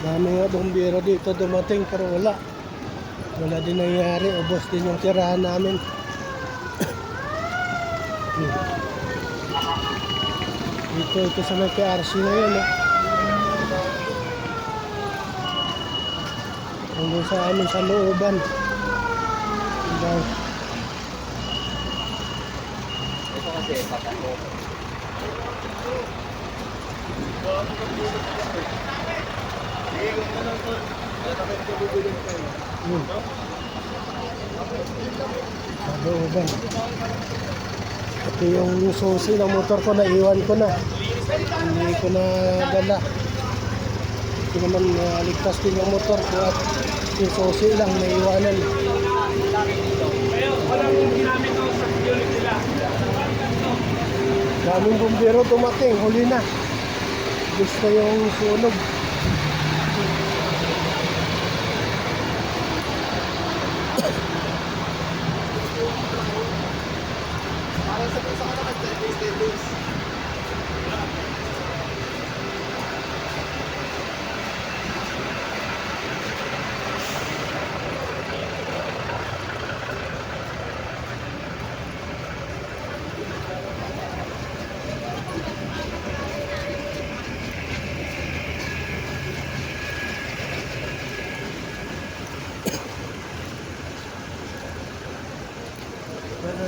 Dami nga bumbero dito dumating pero wala. Wala din nangyari. Ubos din yung tirahan namin. Ito sa may PRC na yun. Hanggang sa amin sa looban. Ito kasi papasok. Sa looban. Ito yung susi ng motor ko, naiwan ko na. Hindi ko na dala. Ito naman ligtas din yung motor ko at yung susi lang naiwanan. Daming bumbero dumating, huli na. Gusto yung sunog.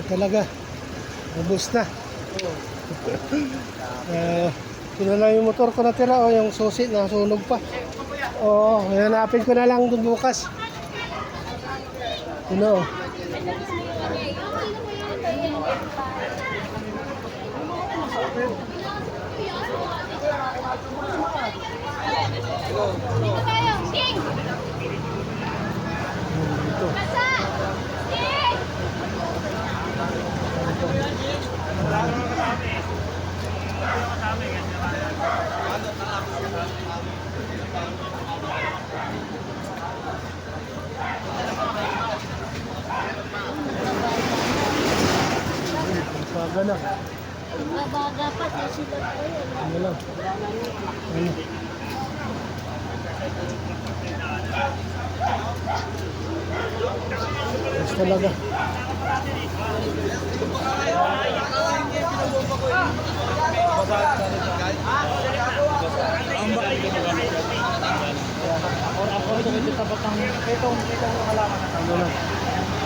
Talaga, ubos na. Ito na lang yung motor ko natira, yung susi nasunog pa. Oo, hanapin ko na lang dun bukas. Ito. Dito tayo, Sing! Dito. Basa! Sing! Paga na. Mabaga pa, nasilag pa yun. Ano lang. Ano? Ayos talaga. Ako ito tapat ng itong halaman na Ano lang.